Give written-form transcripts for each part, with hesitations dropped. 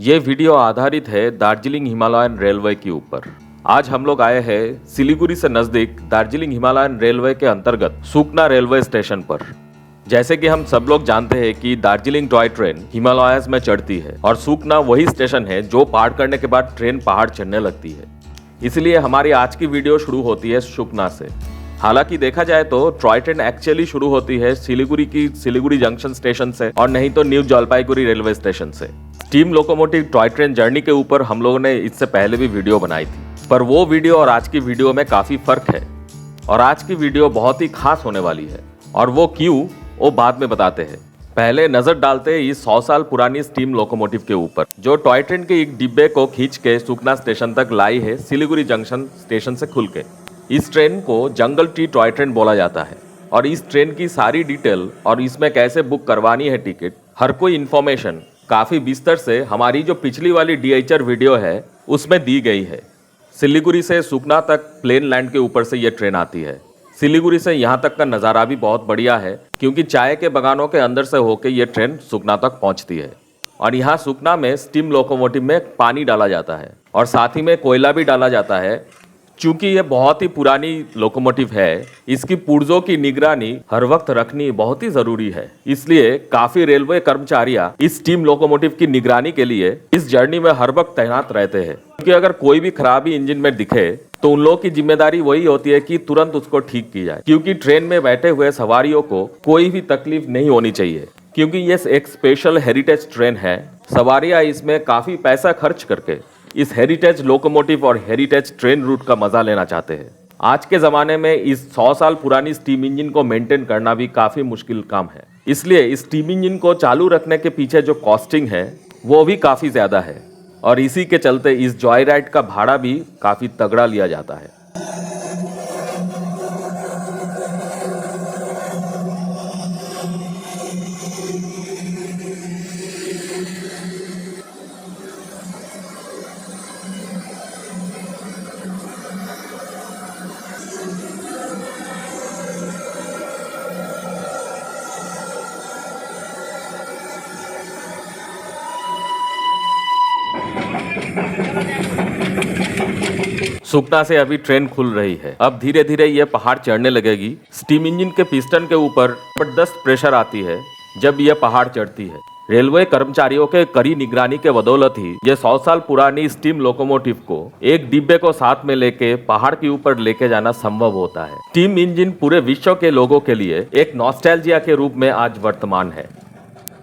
ये वीडियो आधारित है दार्जिलिंग हिमालयन रेलवे के ऊपर। आज हम लोग आए हैं सिलीगुड़ी से नजदीक दार्जिलिंग हिमालयन रेलवे के अंतर्गत सुकना रेलवे स्टेशन पर। जैसे कि हम सब लोग जानते हैं कि दार्जिलिंग टॉय ट्रेन हिमालयस में चढ़ती है और सुकना वही स्टेशन है जो पार करने के बाद ट्रेन पहाड़ चढ़ने लगती है। इसलिए हमारी आज की वीडियो शुरू होती है सुकना से। हालांकि देखा जाए तो टॉय ट्रेन एक्चुअली शुरू होती है सिलीगुड़ी जंक्शन स्टेशन से और नहीं तो न्यू जलपाईगुड़ी रेलवे स्टेशन से। Steam locomotive toy train journey के ऊपर हम लोगों ने इससे पहले भी वीडियो बनाई थी, पर वो वीडियो और आज की वीडियो में काफी फर्क है और आज की वीडियो बहुत ही खास होने वाली है। और वो क्यों, वो बाद में बताते हैं। पहले नजर डालते हैं इस 100 साल पुरानी स्टीम लोकोमोटिव के ऊपर जो टॉय ट्रेन के एक डिब्बे को खींच के सुकना स्टेशन तक लाई है सिलीगुड़ी जंक्शन स्टेशन से खुल के। इस ट्रेन को जंगल टी टॉय ट्रेन बोला जाता है और इस ट्रेन की सारी डिटेल और इसमें कैसे बुक करवानी है टिकट, हर कोई इन्फॉर्मेशन काफी विस्तार से हमारी जो पिछली वाली डीएचआर वीडियो है उसमें दी गई है। सिलीगुड़ी से सुकना तक प्लेन लैंड के ऊपर से ये ट्रेन आती है। सिलीगुड़ी से यहाँ तक का नज़ारा भी बहुत बढ़िया है क्योंकि चाय के बागानों के अंदर से होकर ये ट्रेन सुकना तक पहुँचती है। और यहाँ सुकना में स्टीम लोकोमोटिव में पानी डाला जाता है और साथ ही में कोयला भी डाला जाता है। चूंकि ये बहुत ही पुरानी लोकोमोटिव है, इसकी पुर्जों की निगरानी हर वक्त रखनी बहुत ही जरूरी है। इसलिए काफी रेलवे कर्मचारियां इस स्टीम लोकोमोटिव की निगरानी के लिए इस जर्नी में हर वक्त तैनात रहते हैं क्योंकि अगर कोई भी खराबी इंजन में दिखे तो उन लोगों की जिम्मेदारी वही होती है कि तुरंत उसको ठीक की जाए क्योंकि ट्रेन में बैठे हुए सवारियों को कोई भी तकलीफ नहीं होनी चाहिए। क्योंकि ये एक स्पेशल हेरिटेज ट्रेन है, सवारियां इसमें काफी पैसा खर्च करके इस हेरिटेज लोकोमोटिव और हेरिटेज ट्रेन रूट का मजा लेना चाहते हैं। आज के ज़माने में इस 100 साल पुरानी स्टीम इंजन को मेंटेन करना भी काफ़ी मुश्किल काम है। इसलिए इस स्टीम इंजन को चालू रखने के पीछे जो कॉस्टिंग है वो भी काफ़ी ज़्यादा है और इसी के चलते इस जॉय राइड का भाड़ा भी काफ़ी तगड़ा लिया जाता है। सुकना से अभी ट्रेन खुल रही है। अब धीरे धीरे ये पहाड़ चढ़ने लगेगी। स्टीम इंजन के पिस्टन के ऊपर जबरदस्त प्रेशर आती है जब ये पहाड़ चढ़ती है। रेलवे कर्मचारियों के कड़ी निगरानी के बदौलत ही ये 100 साल पुरानी स्टीम लोकोमोटिव को एक डिब्बे को साथ में लेके पहाड़ के ऊपर लेके जाना संभव होता है। स्टीम इंजन पूरे विश्व के लोगों के लिए एक नॉस्टैल्जिया के रूप में आज वर्तमान है।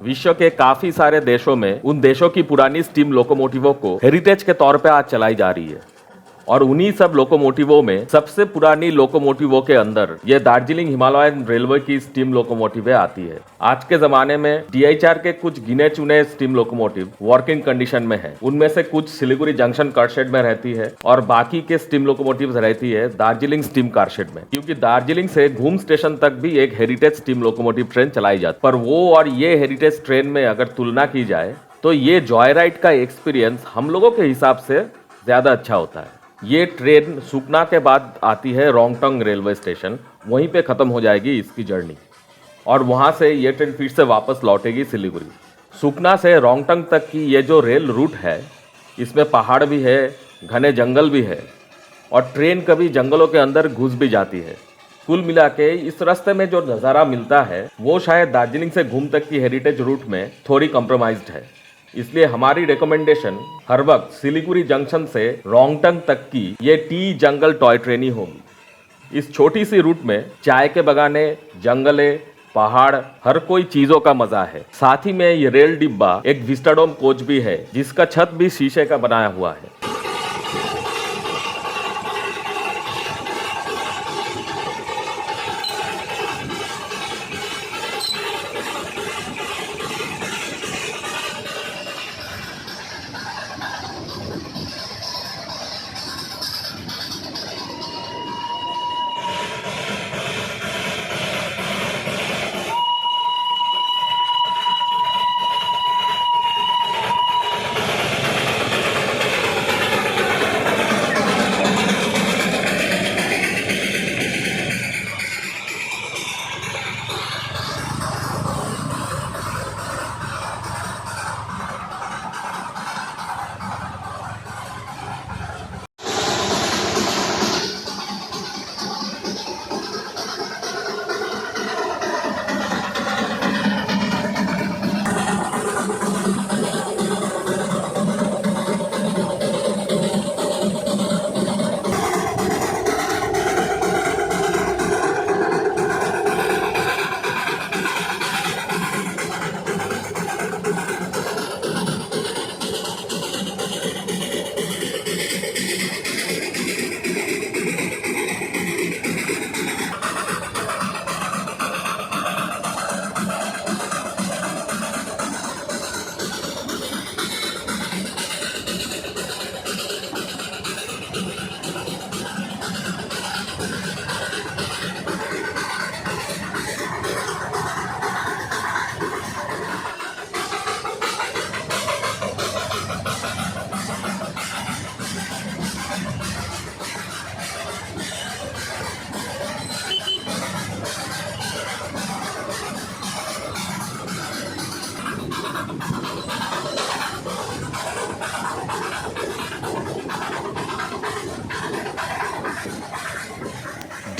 विश्व के काफी सारे देशों में उन देशों की पुरानी स्टीम लोकोमोटिवों को हेरिटेज के तौर पे आज चलाई जा रही है और उन्हीं सब लोकोमोटिवों में सबसे पुरानी लोकोमोटिवों के अंदर ये दार्जिलिंग हिमालयन रेलवे की स्टीम लोकोमोटिवें आती है। आज के जमाने में डीएचआर के कुछ गिने चुने स्टीम लोकोमोटिव वर्किंग कंडीशन में है। उनमें से कुछ सिलीगुड़ी जंक्शन कारशेड में रहती है और बाकी के स्टीम लोकोमोटिव रहती है दार्जिलिंग स्टीम कारशेड में, क्योंकि दार्जिलिंग से घूम स्टेशन तक भी एक हेरिटेज स्टीम लोकोमोटिव ट्रेन चलाई जाती। पर वो और ये हेरिटेज ट्रेन में अगर तुलना की जाए तो ये जॉय राइड का एक्सपीरियंस हम लोगों के हिसाब से ज्यादा अच्छा होता है। ये ट्रेन सुकना के बाद आती है रोंगटंग रेलवे स्टेशन, वहीं पे ख़त्म हो जाएगी इसकी जर्नी और वहाँ से ये ट्रेन फिर से वापस लौटेगी सिलीगुड़ी। सुकना से रोंगटंग तक की ये जो रेल रूट है इसमें पहाड़ भी है, घने जंगल भी है और ट्रेन कभी जंगलों के अंदर घुस भी जाती है। कुल मिला के इस रास्ते में जो नज़ारा मिलता है वो शायद दार्जिलिंग से घूम तक की हेरिटेज रूट में थोड़ी कॉम्प्रोमाइज्ड है। इसलिए हमारी रिकमेंडेशन हर वक्त सिलीगुड़ी जंक्शन से रोंगटंग तक की ये टी जंगल टॉय ट्रेन ही होगी। इस छोटी सी रूट में चाय के बगाने, जंगले, पहाड़, हर कोई चीजों का मजा है। साथ ही में ये रेल डिब्बा एक विस्टाडोम कोच भी है जिसका छत भी शीशे का बनाया हुआ है।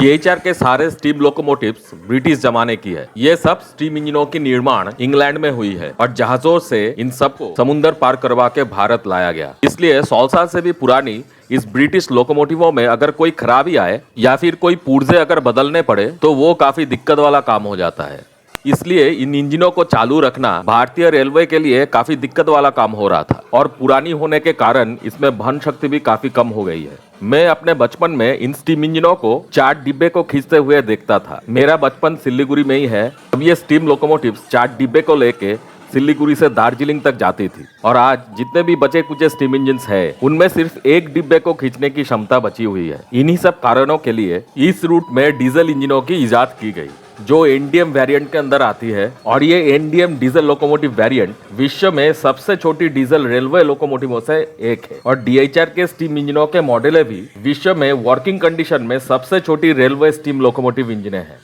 डीएचआर के सारे स्टीम लोकोमोटिव्स ब्रिटिश जमाने की है। ये सब स्टीम इंजनों की निर्माण इंग्लैंड में हुई है और जहाजों से इन सबको समुद्र पार करवा के भारत लाया गया। इसलिए 100 साल से भी पुरानी इस ब्रिटिश लोकोमोटिवों में अगर कोई खराबी आए या फिर कोई पुर्जे अगर बदलने पड़े तो वो काफी दिक्कत वाला काम हो जाता है। इसलिए इन इंजनों को चालू रखना भारतीय रेलवे के लिए काफी दिक्कत वाला काम हो रहा था और पुरानी होने के कारण इसमें वहन शक्ति भी काफी कम हो गई है। मैं अपने बचपन में इन स्टीम इंजनों को 4 डिब्बे को खींचते हुए देखता था। मेरा बचपन सिलीगुड़ी में ही है। अब ये स्टीम लोकोमोटिव्स 4 डिब्बे को लेके सिलीगुड़ी से दार्जिलिंग तक जाती थी और आज जितने भी बचे कुचे स्टीम इंजन है उनमें सिर्फ 1 डिब्बे को खींचने की क्षमता बची हुई है। इन्हीं सब कारणों के लिए इस रूट में डीजल इंजनों की इजाद की गई जो एनडीएम वेरिएंट के अंदर आती है और ये एनडीएम डीजल लोकोमोटिव वेरिएंट विश्व में सबसे छोटी डीजल रेलवे लोकोमोटिवों से एक है और डीएचआर के स्टीम इंजनों के मॉडल भी विश्व में वर्किंग कंडीशन में सबसे छोटी रेलवे स्टीम लोकोमोटिव इंजन है।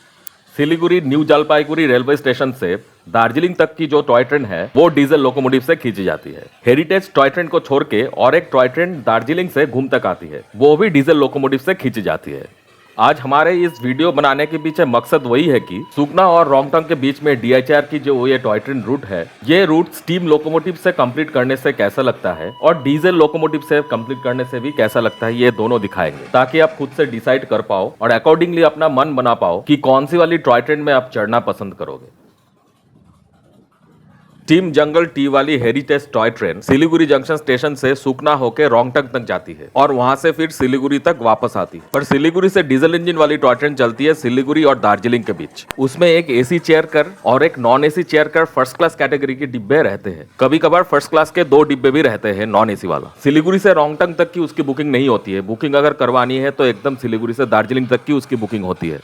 Siliguri new Jalpaiguri railway station से दार्जिलिंग तक की जो टॉय ट्रेन है वो डीजल लोकोमोटिव से खींची जाती है। हेरिटेज टॉय ट्रेन को छोड़ के और एक टॉय ट्रेन दार्जिलिंग से घूम तक आती है, वो भी डीजल लोकोमोटिव से खींची जाती है। आज हमारे इस वीडियो बनाने के पीछे मकसद वही है कि सुकना और रोंगटंग के बीच में डीएचआर की जो ये टॉय ट्रेन रूट है ये रूट स्टीम लोकोमोटिव से कंप्लीट करने से कैसा लगता है और डीजल लोकोमोटिव से कंप्लीट करने से भी कैसा लगता है, ये दोनों दिखाएंगे ताकि आप खुद से डिसाइड कर पाओ और अकॉर्डिंगली अपना मन बना पाओ कि कौन सी वाली टॉय ट्रेन में आप चढ़ना पसंद करोगे। स्टीम जंगल टी वाली heritage toy train Siliguri junction station से सुकना होकर रोंगटंग तक जाती है और वहां से फिर सिलीगुड़ी तक वापस आती है। पर सिलीगुड़ी से डीजल इंजन वाली टॉय ट्रेन चलती है सिलीगुड़ी और दार्जिलिंग के बीच। उसमें एक एसी चेयर कर और एक नॉन एसी चेयर कर फर्स्ट क्लास कैटेगरी के डिब्बे रहते हैं। कभी कभार फर्स्ट क्लास के 2 डिब्बे भी रहते हैं नॉन एसी वाला। सिलीगुड़ी से रोंगटंग तक की उसकी बुकिंग नहीं होती है। बुकिंग अगर करवानी है तो एकदम सिलीगुड़ी से दार्जिलिंग तक की उसकी बुकिंग होती है।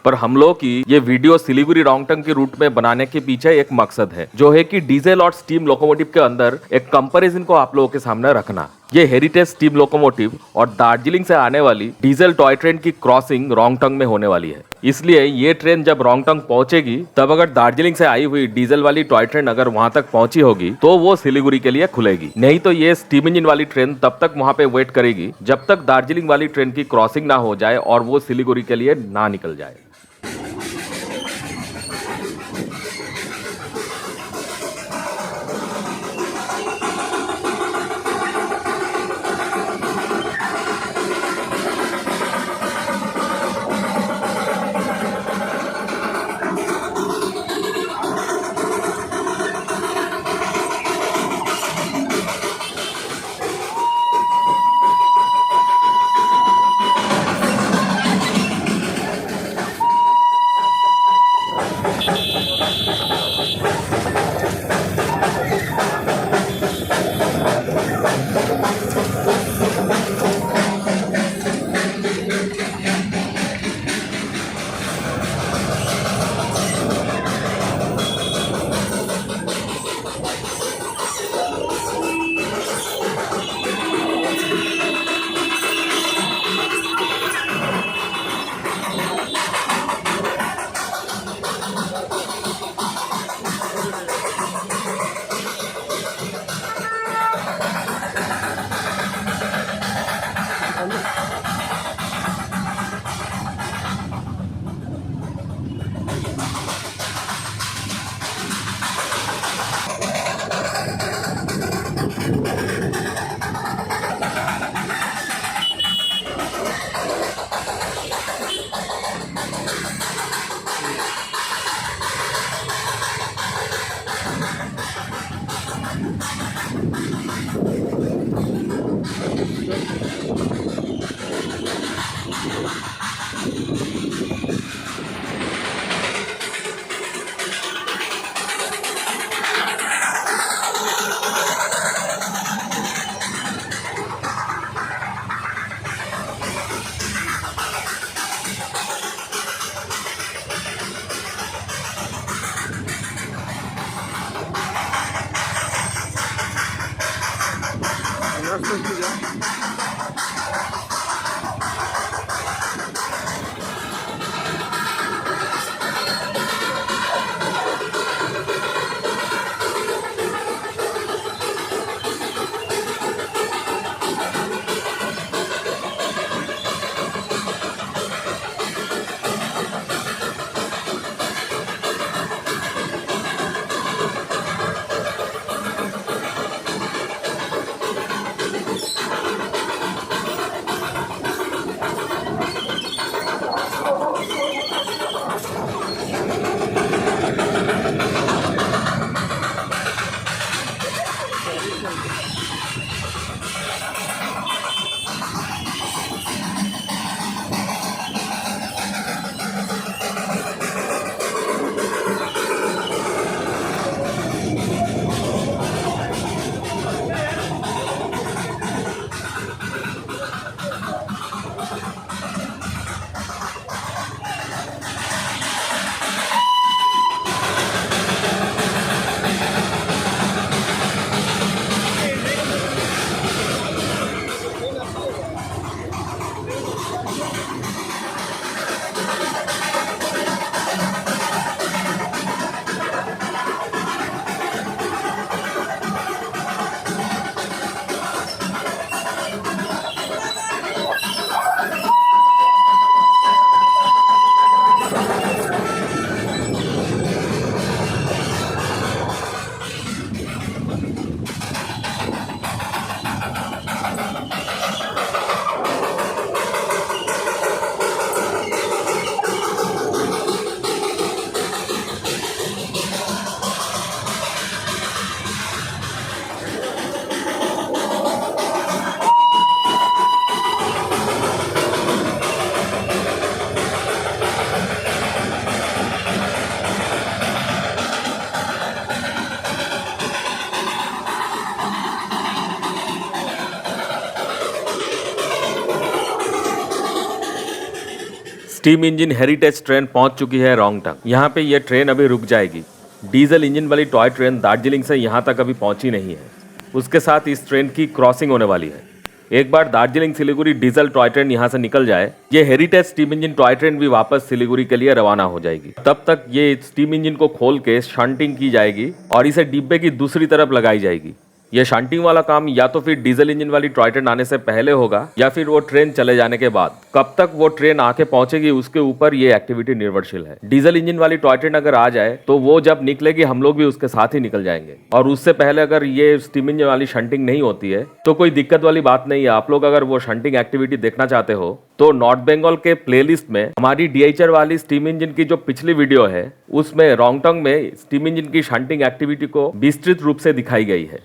पर हम लोग की ये वीडियो सिलीगुड़ी रोंगटंग के रूट में बनाने के पीछे एक मकसद है जो है कि डीजल और स्टीम लोकोमोटिव के अंदर एक कंपैरिजन को आप लोगों के सामने रखना। ये हेरिटेज स्टीम लोकोमोटिव और दार्जिलिंग से आने वाली डीजल टॉय ट्रेन की क्रॉसिंग रोंगटंग में होने वाली है। इसलिए ये ट्रेन जब रोंगटंग पहुंचेगी तब अगर दार्जिलिंग से आई हुई डीजल वाली टॉय ट्रेन अगर वहां तक पहुंची होगी तो वो सिलीगुड़ी के लिए खुलेगी, नहीं तो ये स्टीम इंजन वाली ट्रेन तब तक वहां पे वेट करेगी जब तक दार्जिलिंग वाली ट्रेन की क्रॉसिंग ना हो जाए और वो सिलीगुड़ी के लिए ना निकल जाए। स्टीम इंजन हेरिटेज ट्रेन पहुंच चुकी है रोंगटंग। यहाँ पे ये ट्रेन अभी रुक जाएगी। डीजल इंजन वाली टॉय ट्रेन दार्जिलिंग से यहाँ तक अभी पहुंची नहीं है। उसके साथ इस ट्रेन की क्रॉसिंग होने वाली है। एक बार Darjeeling Siliguri diesel toy train यहाँ से निकल जाए, ये heritage steam engine toy train भी वापस सिलीगुड़ी के लिए रवाना हो जाएगी। तब तक ये स्टीम इंजन को खोल के शंटिंग की जाएगी और इसे डिब्बे की दूसरी तरफ लगाई जाएगी। ये शंटिंग वाला काम या तो फिर डीजल इंजन वाली टॉय ट्रेन आने से पहले होगा या फिर वो ट्रेन चले जाने के बाद। कब तक वो ट्रेन आके पहुंचेगी उसके ऊपर ये एक्टिविटी निर्भरशील है। डीजल इंजन वाली टॉय ट्रेन अगर आ जाए तो वो जब निकलेगी हम लोग भी उसके साथ ही निकल जाएंगे। और उससे पहले अगर ये स्टीम इंजन वाली शंटिंग नहीं होती है तो कोई दिक्कत वाली बात नहीं है। आप लोग अगर वो शंटिंग एक्टिविटी देखना चाहते हो तो नॉर्थ बंगाल के प्लेलिस्ट में हमारी डीएचआर वाली स्टीम इंजन की जो पिछली वीडियो है उसमें रोंगटंग में स्टीम इंजन की शंटिंग एक्टिविटी को विस्तृत रूप से दिखाई गई है।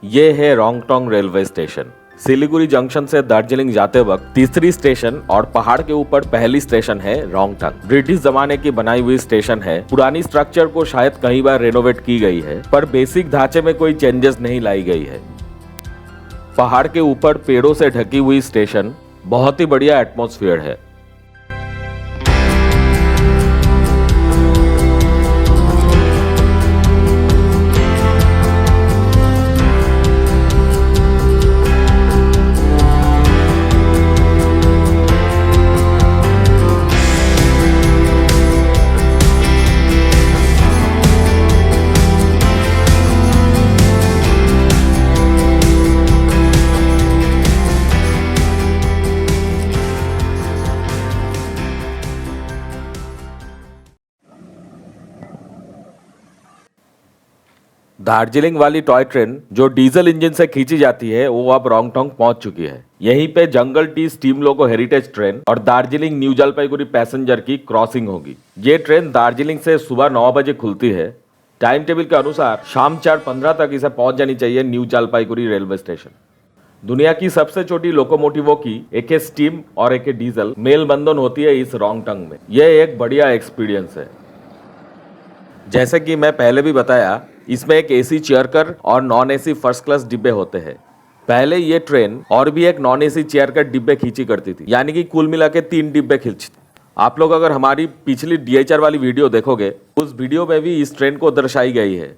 ये है रोंगटंग रेलवे स्टेशन। सिलीगुड़ी जंक्शन से दार्जिलिंग जाते वक्त तीसरी स्टेशन और पहाड़ के ऊपर पहली स्टेशन है रोंगटंग। ब्रिटिश जमाने की बनाई हुई स्टेशन है। पुरानी स्ट्रक्चर को शायद कई बार रेनोवेट की गई है पर बेसिक ढांचे में कोई चेंजेस नहीं लाई गई है। पहाड़ के ऊपर पेड़ों से ढकी हुई स्टेशन, बहुत ही बढ़िया एटमॉस्फेयर है। दार्जिलिंग वाली टॉय ट्रेन जो डीजल इंजन से खींची जाती है वो अब रोंगटंग पहुंच चुकी है। यहीं पे जंगल टी स्टीम लोको हेरिटेज ट्रेन और दार्जिलिंग न्यू जलपाईगुड़ी पैसेंजर की क्रॉसिंग होगी। ये ट्रेन दार्जिलिंग से सुबह 9 बजे खुलती है। टाइम टेबल के अनुसार शाम 4:15 तक इसे पहुंच जानी चाहिए न्यू जलपाईगुड़ी रेलवे स्टेशन। दुनिया की सबसे छोटी लोकोमोटिवों की एक स्टीम और एक डीजल मेल बंधन होती है इस रोंगटंग में। यह एक बढ़िया एक्सपीरियंस है। जैसे कि मैं पहले भी बताया, इसमें एक एसी चेयर कार और नॉन एसी फर्स्ट क्लास डिब्बे होते हैं। पहले ये ट्रेन और भी एक नॉन एसी चेयर कार डिब्बे खींची करती थी, यानी कि कुल मिला के 3 डिब्बे खींचती। आप लोग अगर हमारी पिछली डीएचआर वाली वीडियो देखोगे, उस वीडियो में भी इस ट्रेन को दर्शाई गई है।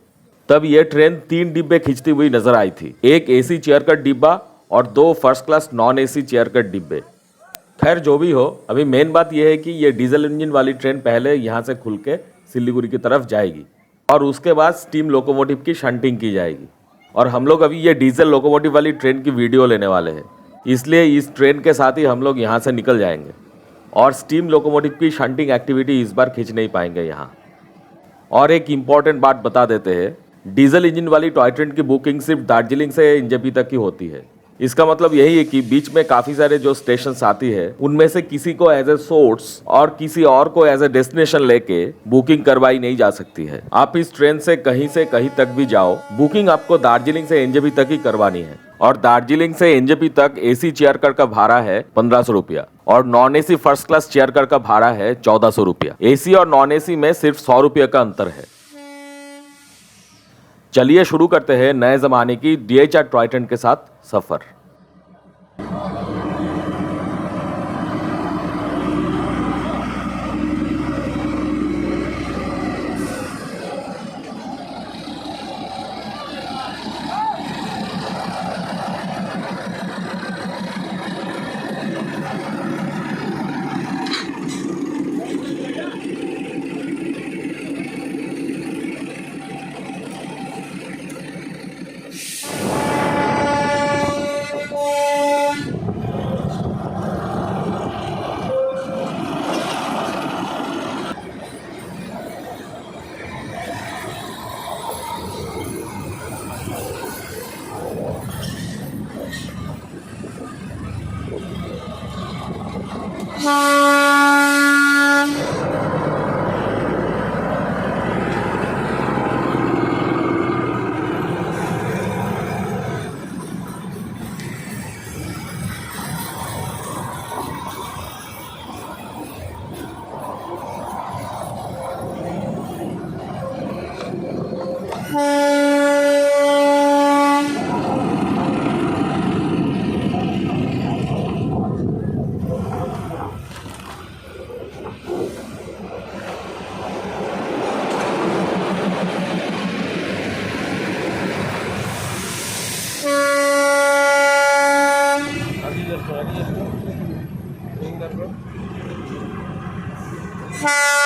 तब ये ट्रेन 3 डिब्बे खींचती हुई नजर आई थी, एक एसी चेयर कार डिब्बा और 2 first class non AC chair car डिब्बे। खैर जो भी हो, अभी मेन बात यह है कि ये डीजल इंजन वाली ट्रेन पहले यहाँ से खुल के सिलीगुड़ी की तरफ जाएगी और उसके बाद स्टीम लोकोमोटिव की शंटिंग की जाएगी। और हम लोग अभी ये डीजल लोकोमोटिव वाली ट्रेन की वीडियो लेने वाले हैं, इसलिए इस ट्रेन के साथ ही हम लोग यहाँ से निकल जाएंगे और स्टीम लोकोमोटिव की शंटिंग एक्टिविटी इस बार खींच नहीं पाएंगे यहाँ। और एक इम्पॉर्टेंट बात बता देते हैं, डीजल इंजन वाली टॉय ट्रेन की बुकिंग सिर्फ दार्जिलिंग से इंजबी तक की होती है। इसका मतलब यही है कि बीच में काफी सारे जो स्टेशन आती है उनमें से किसी को एज ए सोर्स और किसी और को एज ए डेस्टिनेशन लेके बुकिंग करवाई नहीं जा सकती है। आप इस ट्रेन से कहीं तक भी जाओ, बुकिंग आपको दार्जिलिंग से एनजेपी तक ही करवानी है। और दार्जिलिंग से एनजेपी तक एसी चेयर कार का भाड़ा है 1500 रुपया और non AC first class chair car का भाड़ा है 1400 रुपया। एसी और नॉन एसी में सिर्फ 100 रुपये का अंतर है। चलिए शुरू करते हैं नए जमाने की डीएचआर टॉय ट्रेन के साथ सफर। है।